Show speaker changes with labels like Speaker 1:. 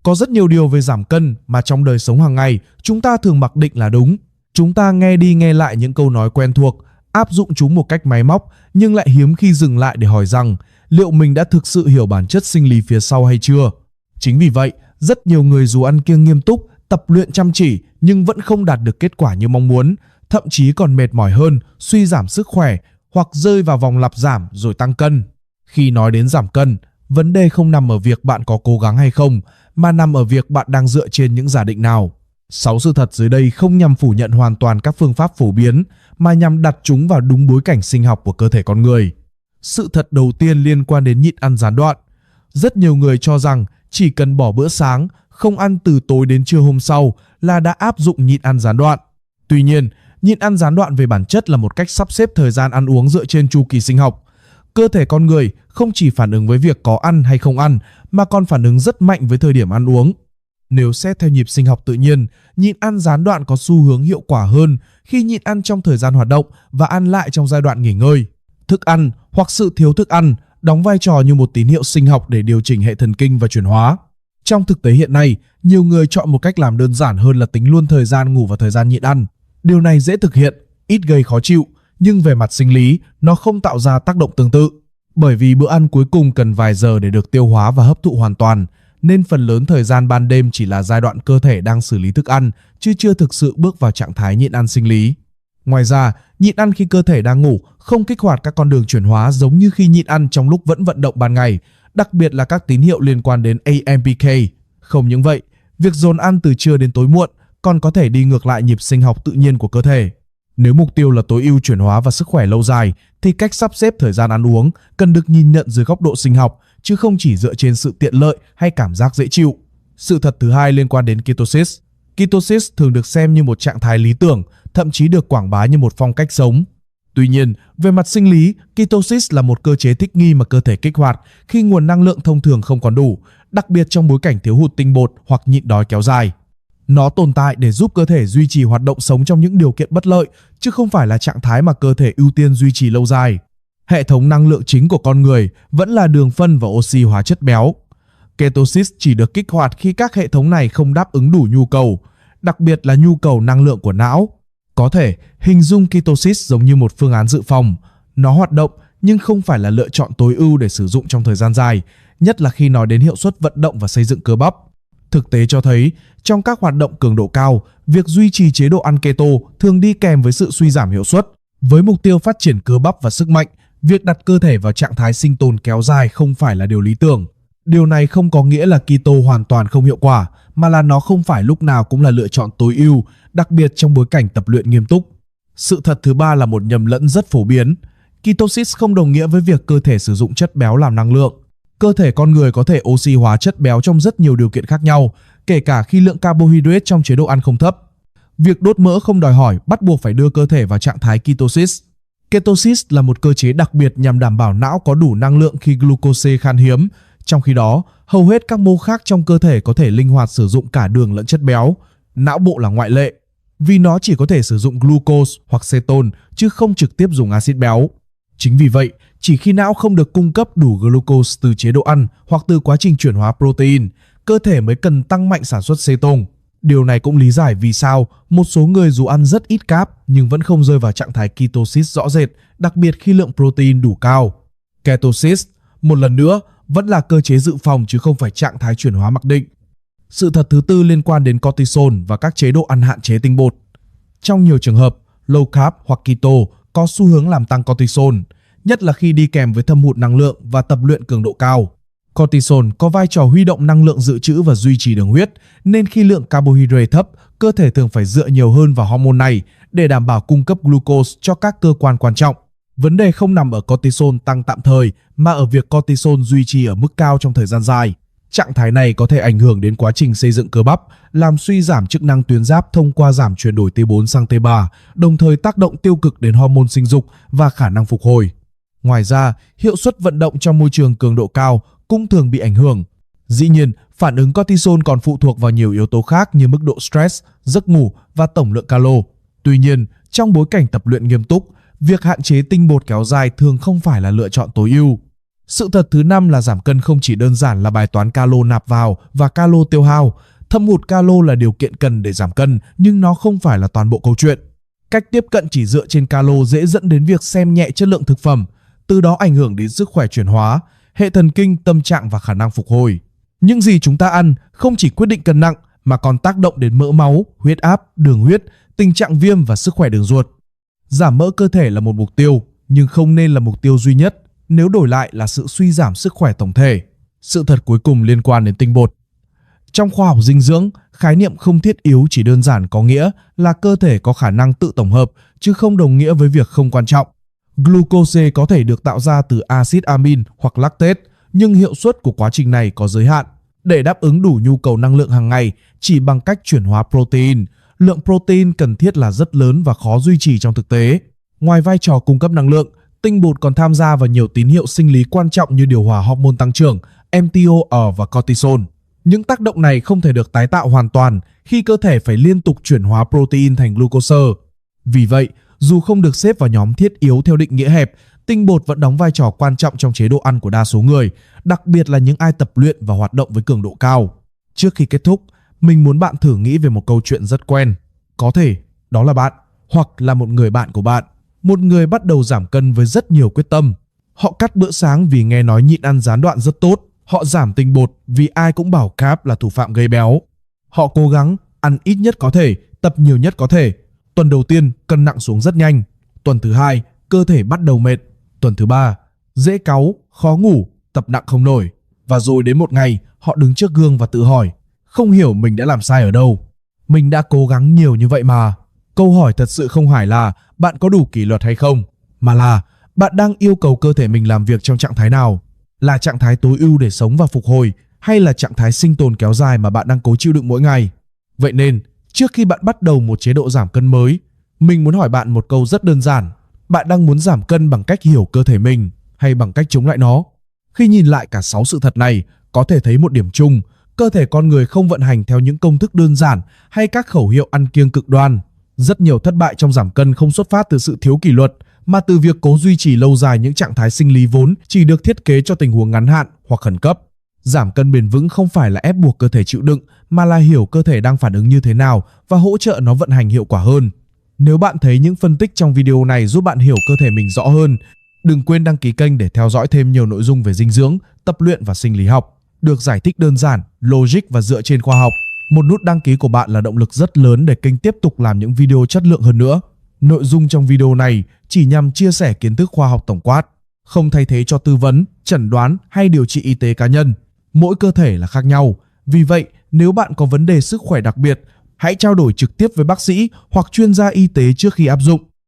Speaker 1: Có rất nhiều điều về giảm cân mà trong đời sống hàng ngày chúng ta thường mặc định là đúng. Chúng ta nghe đi nghe lại những câu nói quen thuộc, áp dụng chúng một cách máy móc nhưng lại hiếm khi dừng lại để hỏi rằng liệu mình đã thực sự hiểu bản chất sinh lý phía sau hay chưa. Chính vì vậy, rất nhiều người dù ăn kiêng nghiêm túc, tập luyện chăm chỉ nhưng vẫn không đạt được kết quả như mong muốn, thậm chí còn mệt mỏi hơn, suy giảm sức khỏe hoặc rơi vào vòng lặp giảm rồi tăng cân. Khi nói đến giảm cân, vấn đề không nằm ở việc bạn có cố gắng hay không, mà nằm ở việc bạn đang dựa trên những giả định nào. 6 sự thật dưới đây không nhằm phủ nhận hoàn toàn các phương pháp phổ biến, mà nhằm đặt chúng vào đúng bối cảnh sinh học của cơ thể con người. Sự thật đầu tiên liên quan đến nhịn ăn gián đoạn. Rất nhiều người cho rằng chỉ cần bỏ bữa sáng, không ăn từ tối đến trưa hôm sau là đã áp dụng nhịn ăn gián đoạn. Tuy nhiên, nhịn ăn gián đoạn về bản chất là một cách sắp xếp thời gian ăn uống dựa trên chu kỳ sinh học. Cơ thể con người không chỉ phản ứng với việc có ăn hay không ăn, mà còn phản ứng rất mạnh với thời điểm ăn uống. Nếu xét theo nhịp sinh học tự nhiên, nhịn ăn gián đoạn có xu hướng hiệu quả hơn khi nhịn ăn trong thời gian hoạt động và ăn lại trong giai đoạn nghỉ ngơi. Thức ăn hoặc sự thiếu thức ăn đóng vai trò như một tín hiệu sinh học để điều chỉnh hệ thần kinh và chuyển hóa. Trong thực tế hiện nay, nhiều người chọn một cách làm đơn giản hơn là tính luôn thời gian ngủ và thời gian nhịn ăn. Điều này dễ thực hiện, ít gây khó chịu, nhưng về mặt sinh lý, nó không tạo ra tác động tương tự. Bởi vì bữa ăn cuối cùng cần vài giờ để được tiêu hóa và hấp thụ hoàn toàn, nên phần lớn thời gian ban đêm chỉ là giai đoạn cơ thể đang xử lý thức ăn, chứ chưa thực sự bước vào trạng thái nhịn ăn sinh lý. Ngoài ra, nhịn ăn khi cơ thể đang ngủ không kích hoạt các con đường chuyển hóa giống như khi nhịn ăn trong lúc vẫn vận động ban ngày, đặc biệt là các tín hiệu liên quan đến AMPK. Không những vậy, việc dồn ăn từ trưa đến tối muộn còn có thể đi ngược lại nhịp sinh học tự nhiên của cơ thể. Nếu mục tiêu là tối ưu chuyển hóa và sức khỏe lâu dài, thì cách sắp xếp thời gian ăn uống cần được nhìn nhận dưới góc độ sinh học, chứ không chỉ dựa trên sự tiện lợi hay cảm giác dễ chịu. Sự thật thứ hai liên quan đến ketosis. Ketosis thường được xem như một trạng thái lý tưởng, thậm chí được quảng bá như một phong cách sống. Tuy nhiên, về mặt sinh lý, ketosis là một cơ chế thích nghi mà cơ thể kích hoạt khi nguồn năng lượng thông thường không còn đủ, đặc biệt trong bối cảnh thiếu hụt tinh bột hoặc nhịn đói kéo dài. Nó tồn tại để giúp cơ thể duy trì hoạt động sống trong những điều kiện bất lợi, chứ không phải là trạng thái mà cơ thể ưu tiên duy trì lâu dài. Hệ thống năng lượng chính của con người vẫn là đường phân và oxy hóa chất béo. Ketosis chỉ được kích hoạt khi các hệ thống này không đáp ứng đủ nhu cầu, đặc biệt là nhu cầu năng lượng của não. Có thể hình dung ketosis giống như một phương án dự phòng. Nó hoạt động nhưng không phải là lựa chọn tối ưu để sử dụng trong thời gian dài, nhất là khi nói đến hiệu suất vận động và xây dựng cơ bắp. Thực tế cho thấy, trong các hoạt động cường độ cao, việc duy trì chế độ ăn keto thường đi kèm với sự suy giảm hiệu suất. Với mục tiêu phát triển cơ bắp và sức mạnh, việc đặt cơ thể vào trạng thái sinh tồn kéo dài không phải là điều lý tưởng. Điều này không có nghĩa là keto hoàn toàn không hiệu quả, mà là nó không phải lúc nào cũng là lựa chọn tối ưu, đặc biệt trong bối cảnh tập luyện nghiêm túc. Sự thật thứ ba là một nhầm lẫn rất phổ biến. Ketosis không đồng nghĩa với việc cơ thể sử dụng chất béo làm năng lượng. Cơ thể con người có thể oxy hóa chất béo trong rất nhiều điều kiện khác nhau, kể cả khi lượng carbohydrate trong chế độ ăn không thấp. Việc đốt mỡ không đòi hỏi bắt buộc phải đưa cơ thể vào trạng thái ketosis. Ketosis là một cơ chế đặc biệt nhằm đảm bảo não có đủ năng lượng khi glucose khan hiếm. Trong khi đó, hầu hết các mô khác trong cơ thể có thể linh hoạt sử dụng cả đường lẫn chất béo. Não bộ là ngoại lệ, vì nó chỉ có thể sử dụng glucose hoặc ceton chứ không trực tiếp dùng axit béo. Chính vì vậy, chỉ khi não không được cung cấp đủ glucose từ chế độ ăn hoặc từ quá trình chuyển hóa protein, cơ thể mới cần tăng mạnh sản xuất ceton. Điều này cũng lý giải vì sao một số người dù ăn rất ít carb nhưng vẫn không rơi vào trạng thái ketosis rõ rệt, đặc biệt khi lượng protein đủ cao. Ketosis, một lần nữa, vẫn là cơ chế dự phòng chứ không phải trạng thái chuyển hóa mặc định. Sự thật thứ tư liên quan đến cortisol và các chế độ ăn hạn chế tinh bột. Trong nhiều trường hợp, low carb hoặc keto có xu hướng làm tăng cortisol, nhất là khi đi kèm với thâm hụt năng lượng và tập luyện cường độ cao. Cortisol có vai trò huy động năng lượng dự trữ và duy trì đường huyết, nên khi lượng carbohydrate thấp, cơ thể thường phải dựa nhiều hơn vào hormone này để đảm bảo cung cấp glucose cho các cơ quan quan trọng. Vấn đề không nằm ở cortisol tăng tạm thời, mà ở việc cortisol duy trì ở mức cao trong thời gian dài. Trạng thái này có thể ảnh hưởng đến quá trình xây dựng cơ bắp, làm suy giảm chức năng tuyến giáp thông qua giảm chuyển đổi T4 sang T3, đồng thời tác động tiêu cực đến hormone sinh dục và khả năng phục hồi. Ngoài ra, hiệu suất vận động trong môi trường cường độ cao cũng thường bị ảnh hưởng. Dĩ nhiên, phản ứng cortisol còn phụ thuộc vào nhiều yếu tố khác như mức độ stress, giấc ngủ và tổng lượng calo. Tuy nhiên, trong bối cảnh tập luyện nghiêm túc, việc hạn chế tinh bột kéo dài thường không phải là lựa chọn tối ưu. Sự thật thứ 5 là giảm cân không chỉ đơn giản là bài toán calo nạp vào và calo tiêu hao. Thâm hụt calo là điều kiện cần để giảm cân, nhưng nó không phải là toàn bộ câu chuyện. Cách tiếp cận chỉ dựa trên calo dễ dẫn đến việc xem nhẹ chất lượng thực phẩm, từ đó ảnh hưởng đến sức khỏe chuyển hóa, hệ thần kinh, tâm trạng và khả năng phục hồi. Những gì chúng ta ăn không chỉ quyết định cân nặng mà còn tác động đến mỡ máu, huyết áp, đường huyết, tình trạng viêm và sức khỏe đường ruột. Giảm mỡ cơ thể là một mục tiêu, nhưng không nên là mục tiêu duy nhất, nếu đổi lại là sự suy giảm sức khỏe tổng thể. Sự thật cuối cùng liên quan đến tinh bột. Trong khoa học dinh dưỡng, khái niệm không thiết yếu chỉ đơn giản có nghĩa là cơ thể có khả năng tự tổng hợp, chứ không đồng nghĩa với việc không quan trọng. Glucose có thể được tạo ra từ axit amin hoặc lactate, nhưng hiệu suất của quá trình này có giới hạn. Để đáp ứng đủ nhu cầu năng lượng hàng ngày chỉ bằng cách chuyển hóa protein, lượng protein cần thiết là rất lớn và khó duy trì trong thực tế. Ngoài vai trò cung cấp năng lượng, tinh bột còn tham gia vào nhiều tín hiệu sinh lý quan trọng như điều hòa hormone tăng trưởng, mTOR và cortisol. Những tác động này không thể được tái tạo hoàn toàn khi cơ thể phải liên tục chuyển hóa protein thành glucose. Vì vậy, dù không được xếp vào nhóm thiết yếu theo định nghĩa hẹp, tinh bột vẫn đóng vai trò quan trọng trong chế độ ăn của đa số người, đặc biệt là những ai tập luyện và hoạt động với cường độ cao. Trước khi kết thúc, mình muốn bạn thử nghĩ về một câu chuyện rất quen. Có thể đó là bạn, hoặc là một người bạn của bạn. Một người bắt đầu giảm cân với rất nhiều quyết tâm. Họ cắt bữa sáng vì nghe nói nhịn ăn gián đoạn rất tốt. Họ giảm tinh bột vì ai cũng bảo carb là thủ phạm gây béo. Họ cố gắng ăn ít nhất có thể, tập nhiều nhất có thể. Tuần đầu tiên cân nặng xuống rất nhanh. Tuần thứ 2 cơ thể bắt đầu mệt. Tuần thứ 3 dễ cáu, khó ngủ, tập nặng không nổi. Và rồi đến một ngày họ đứng trước gương và tự hỏi, không hiểu mình đã làm sai ở đâu. Mình đã cố gắng nhiều như vậy mà. Câu hỏi thật sự không phải là bạn có đủ kỷ luật hay không, mà là bạn đang yêu cầu cơ thể mình làm việc trong trạng thái nào. Là trạng thái tối ưu để sống và phục hồi, hay là trạng thái sinh tồn kéo dài mà bạn đang cố chịu đựng mỗi ngày. Vậy nên, trước khi bạn bắt đầu một chế độ giảm cân mới, mình muốn hỏi bạn một câu rất đơn giản. Bạn đang muốn giảm cân bằng cách hiểu cơ thể mình hay bằng cách chống lại nó? Khi nhìn lại cả 6 sự thật này, có thể thấy một điểm chung: cơ thể con người không vận hành theo những công thức đơn giản hay các khẩu hiệu ăn kiêng cực đoan. Rất nhiều thất bại trong giảm cân không xuất phát từ sự thiếu kỷ luật, mà từ việc cố duy trì lâu dài những trạng thái sinh lý vốn chỉ được thiết kế cho tình huống ngắn hạn hoặc khẩn cấp. Giảm cân bền vững không phải là ép buộc cơ thể chịu đựng, mà là hiểu cơ thể đang phản ứng như thế nào và hỗ trợ nó vận hành hiệu quả hơn. Nếu bạn thấy những phân tích trong video này giúp bạn hiểu cơ thể mình rõ hơn, đừng quên đăng ký kênh để theo dõi thêm nhiều nội dung về dinh dưỡng, tập luyện và sinh lý học, được giải thích đơn giản, logic và dựa trên khoa học. Một nút đăng ký của bạn là động lực rất lớn để kênh tiếp tục làm những video chất lượng hơn nữa. Nội dung trong video này chỉ nhằm chia sẻ kiến thức khoa học tổng quát, không thay thế cho tư vấn, chẩn đoán hay điều trị y tế cá nhân. Mỗi cơ thể là khác nhau, vì vậy nếu bạn có vấn đề sức khỏe đặc biệt, hãy trao đổi trực tiếp với bác sĩ hoặc chuyên gia y tế trước khi áp dụng.